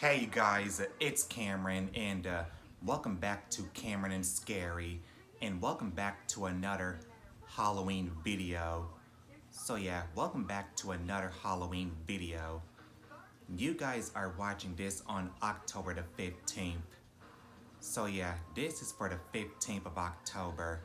Hey you guys, it's Cameron, and welcome back to Cameron and Scary, and welcome back to another Halloween video. So yeah, welcome back to another Halloween video. You guys are watching this on October the 15th. So yeah, this is for the 15th of October.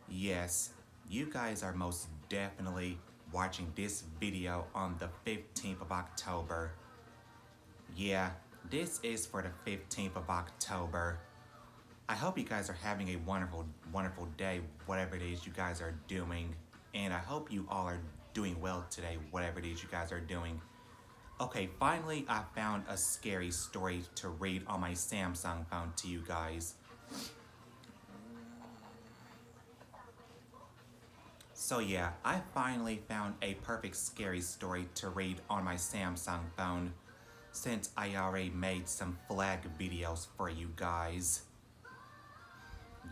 Yes, you guys are most definitely watching this video on the 15th of October. Yeah, this is for the 15th of October. I hope you guys are having a wonderful, wonderful day, whatever it is you guys are doing. And I hope you all are doing well today, whatever it is you guys are doing. Okay, finally I found a scary story to read on my Samsung phone to you guys. So yeah, I finally found a perfect scary story to read on my Samsung phone since I already made some flag videos for you guys.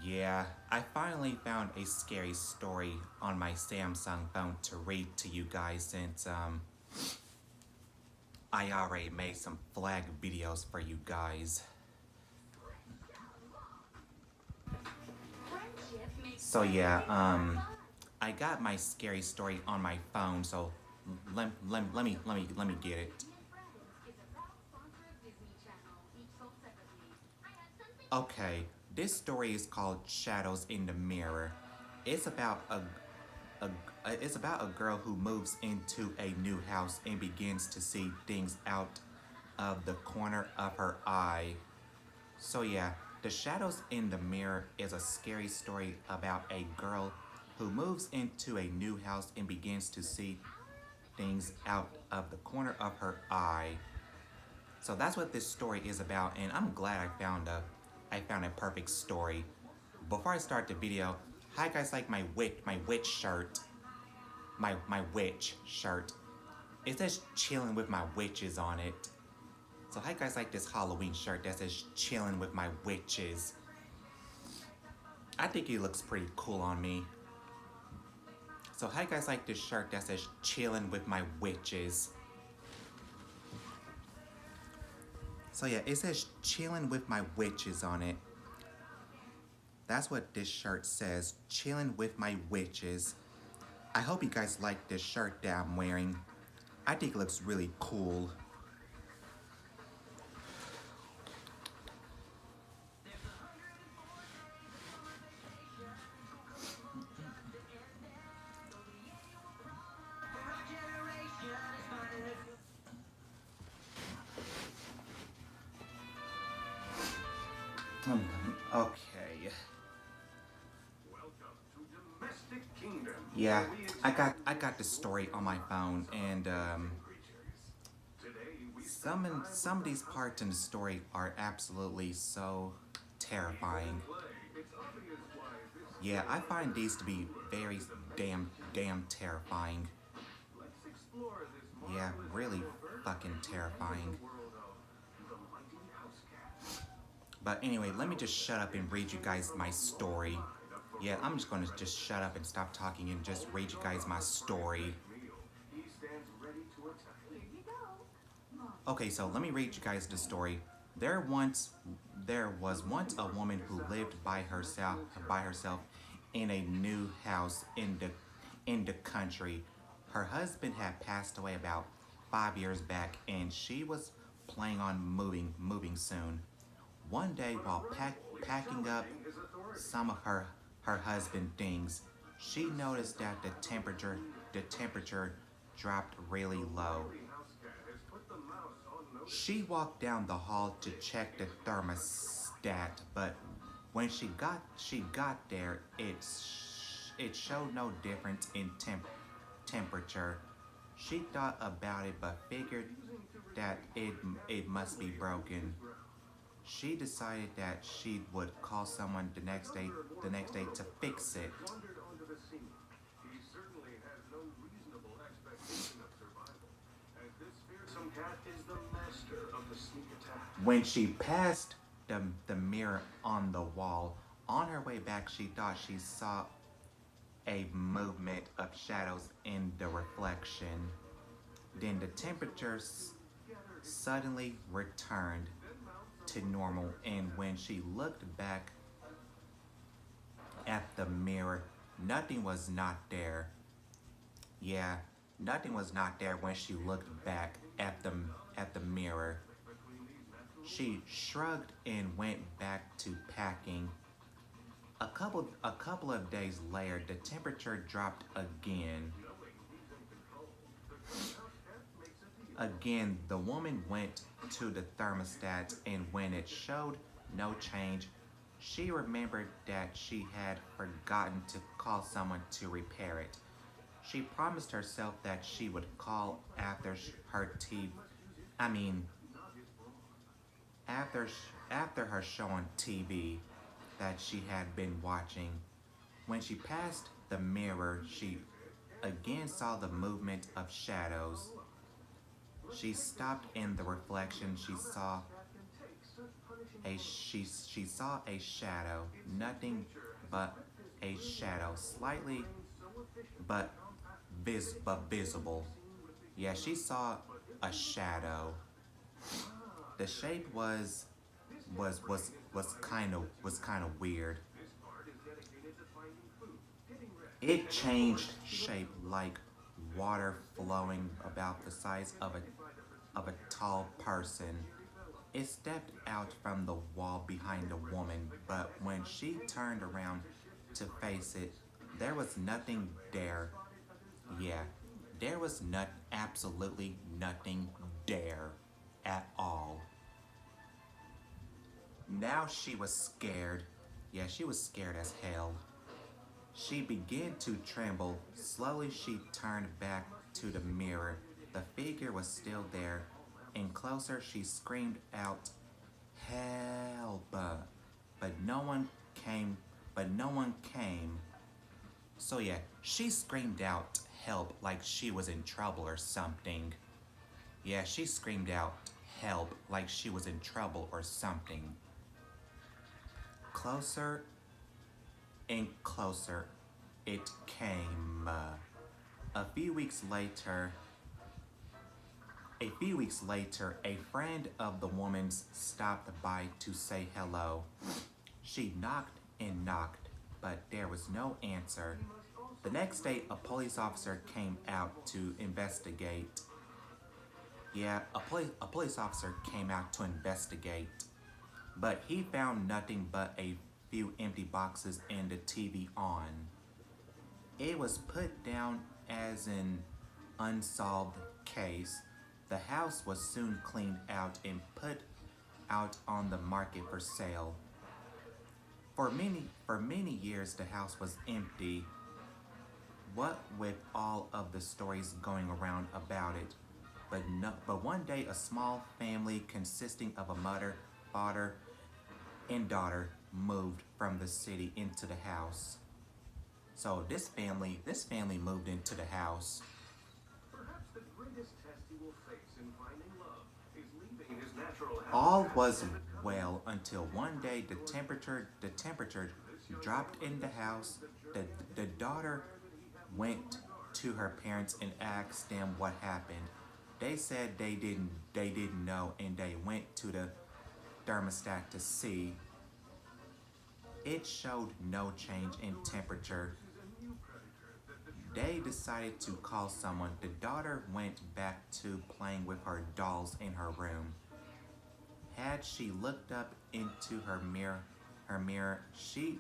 Yeah, I finally found a scary story on my Samsung phone to read to you guys since I already made some flag videos for you guys. So yeah, I got my scary story on my phone, so let me get it. Okay, this story is called Shadows in the Mirror. It's about a it's about a girl who moves into a new house and begins to see things out of the corner of her eye. So yeah, The Shadows in the Mirror is a scary story about a girl who moves into a new house and begins to see things out of the corner of her eye. So that's what this story is about, and I'm glad I found a perfect story. Before I start the video, how you guys like my witch shirt? My witch shirt. It says chilling with my witches on it. So how you guys like this Halloween shirt that says chilling with my witches? I think it looks pretty cool on me. So how you guys like this shirt that says chilling with my witches? So yeah, it says chilling with my witches on it. That's what this shirt says, chilling with my witches. I hope you guys like this shirt that I'm wearing. I think it looks really cool. Okay. Yeah, I got the story on my phone, and some of these parts in the story are absolutely so terrifying. Yeah, I find these to be very damn terrifying. Yeah, really fucking terrifying. But anyway, let me just shut up and read you guys my story. Yeah, I'm just gonna just shut up and stop talking and just read you guys my story. Okay, so let me read you guys the story. There was once a woman who lived by herself in a new house in the country. Her husband had passed away about 5 years back, and she was planning on moving soon. One day, while packing up some of her husband things, she noticed that the temperature dropped really low. She walked down the hall to check the thermostat, but when she got there, it showed no difference in temperature. She thought about it, but figured that it must be broken. She decided that she would call someone the next day to fix it. When she passed the mirror on the wall, on her way back, she thought she saw a movement of shadows in the reflection. Then the temperatures suddenly returned to normal, and when she looked back at the mirror, nothing was not there. Yeah, nothing was not there when she looked back at the mirror. She shrugged and went back to packing. A couple of days later, the temperature dropped again. Again, the woman went to the thermostat, and when it showed no change, she remembered that she had forgotten to call someone to repair it. She promised herself that she would call after her tea. I mean, after after her show on TV that she had been watching. When she passed the mirror, she again saw the movement of shadows. She stopped in the reflection. She saw a shadow, nothing but a shadow, slightly but visible. Yeah, she saw a shadow. The shape was kind of weird. It changed shape like water flowing about the size of a tall person. It stepped out from the wall behind the woman, but when she turned around to face it, there was nothing there. Yeah, there was absolutely nothing there at all. Now she was scared. Yeah, she was scared as hell. She began to tremble. Slowly, she turned back to the mirror. The figure was still there, and closer she screamed out, "Help!" But no one came. But no one came. So yeah, she screamed out help like she was in trouble or something. Yeah, she screamed out help like she was in trouble or something. Closer and closer it came. A few weeks later, a friend of the woman's stopped by to say hello. She knocked and knocked, but there was no answer. The next day, a police officer came out to investigate. Yeah, a police officer came out to investigate, but he found nothing but a few empty boxes and the TV on. It was put down as an unsolved case. The house was soon cleaned out and put out on the market for sale. For many years the house was empty, what with all of the stories going around about it. But one day a small family consisting of a mother, father, and daughter moved from the city into the house. So this family moved into the house. All was well until one day the temperature dropped in the house. The daughter went to her parents and asked them what happened. They said they didn't know, and they went to the thermostat to see. It showed no change in temperature. They decided to call someone. The daughter went back to playing with her dolls in her room. Had she looked up into her mirror, she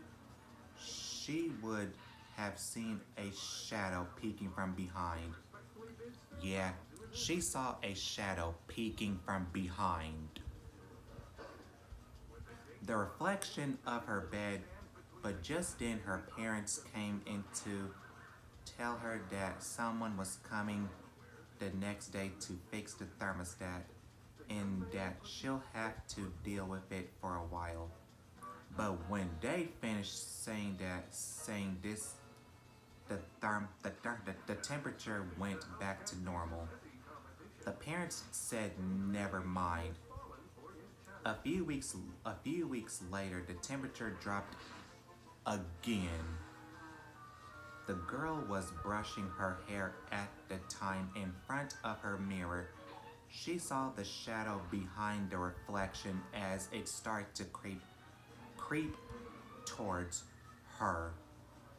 would have seen a shadow peeking from behind. Yeah, she saw a shadow peeking from behind the reflection of her bed, but just then her parents came in to tell her that someone was coming the next day to fix the thermostat and that she'll have to deal with it for a while. But when they finished saying this, the temperature went back to normal. The parents said never mind. A few weeks later, the temperature dropped again. The girl was brushing her hair at the time in front of her mirror. She saw the shadow behind the reflection as it started to creep towards her.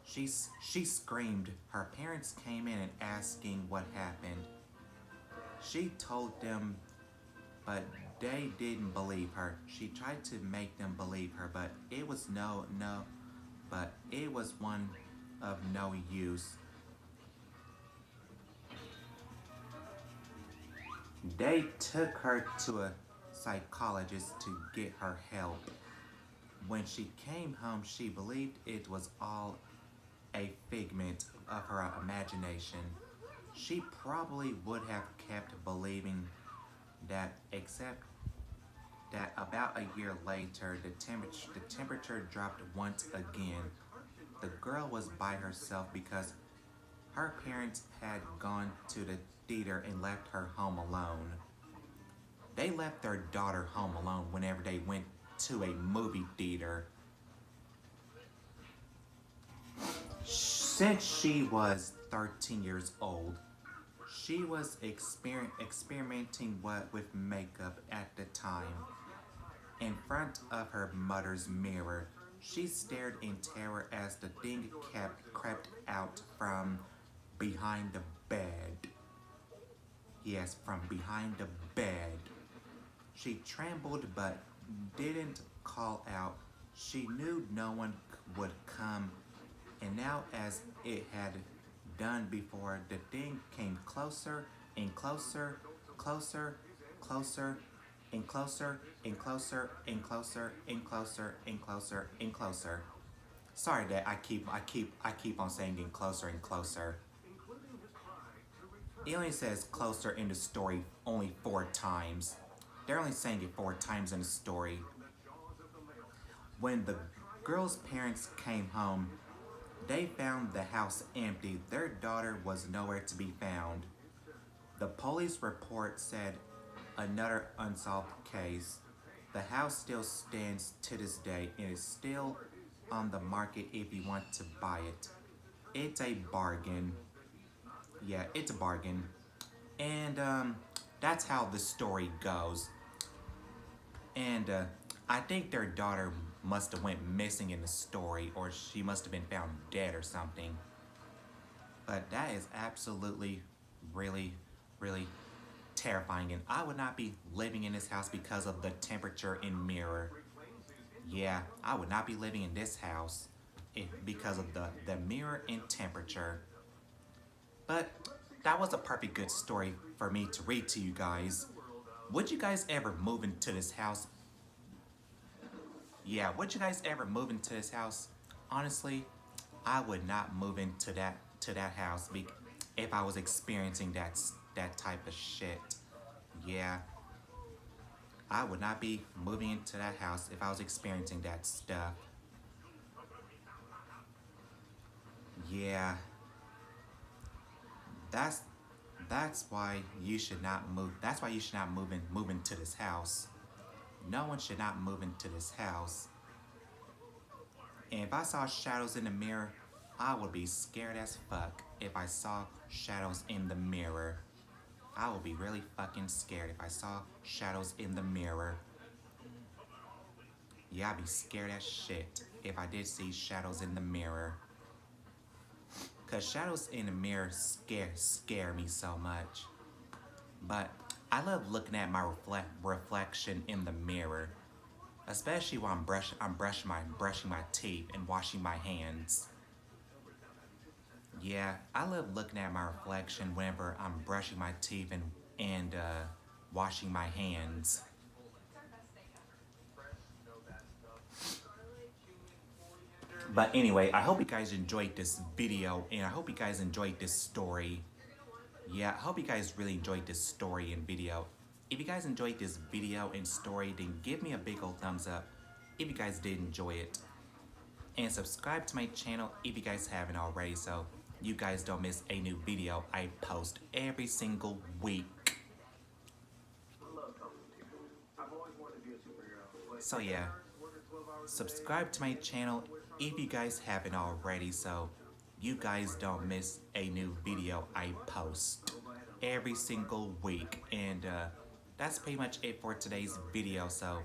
She screamed. Her parents came in and asking what happened. She told them, but they didn't believe her. She tried to make them believe her, but it was but it was one of no use. They took her to a psychologist to get her help. When she came home, she believed it was all a figment of her imagination. She probably would have kept believing that, except that about a year later, the temperature dropped once again. The girl was by herself because her parents had gone to the theater and left her home alone. They left their daughter home alone whenever they went to a movie theater. Since she was 13 years old, she was experimenting with makeup at the time. In front of her mother's mirror, she stared in terror as the thing crept out from behind the bed. Yes, from behind the bed. She trembled but didn't call out. She knew no one would come, and now, as it had done before, the thing came closer and closer, closer, closer, and closer, and closer, and closer, and closer, and closer, and closer. Sorry that I keep on saying getting closer and closer. It only says closer in the story only 4 times. They're only saying it 4 times in the story. When the girl's parents came home, they found the house empty. Their daughter was nowhere to be found. The police report said another unsolved case. The house still stands to this day and is still on the market if you want to buy it. It's a bargain. Yeah, it's a bargain. And that's how the story goes. And I think their daughter must have went missing in the story, or she must have been found dead or something. But that is absolutely really, really terrifying, and I would not be living in this house because of the temperature in mirror. Yeah, I would not be living in this house because of the mirror and temperature. But that was a perfect good story for me to read to you guys. Would you guys ever move into this house? Yeah, would you guys ever move into this house? Honestly, I would not move into that house if I was experiencing that type of shit. Yeah, I would not be moving into that house if I was experiencing that stuff. Yeah, that's that's why you should not move. That's why you should not move into this house. No one should not move into this house. And if I saw shadows in the mirror, I would be scared as fuck if I saw shadows in the mirror. I would be really fucking scared if I saw shadows in the mirror. Yeah, I'd be scared as shit if I did see shadows in the mirror. Cause shadows in the mirror scare me so much. But I love looking at my reflection in the mirror, especially while I'm brushing my teeth and washing my hands. Yeah, I love looking at my reflection whenever I'm brushing my teeth and washing my hands. But anyway, I hope you guys enjoyed this video, and I hope you guys enjoyed this story. Yeah, I hope you guys really enjoyed this story and video. If you guys enjoyed this video and story, then give me a big old thumbs up if you guys did enjoy it. And subscribe to my channel if you guys haven't already, so you guys don't miss a new video I post every single week. So yeah, subscribe to my channel if you guys haven't already, so you guys don't miss a new video I post every single week. And that's pretty much it for today's video. So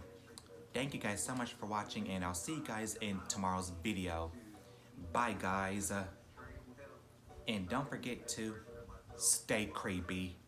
thank you guys so much for watching, and I'll see you guys in tomorrow's video. Bye guys. And don't forget to stay creepy.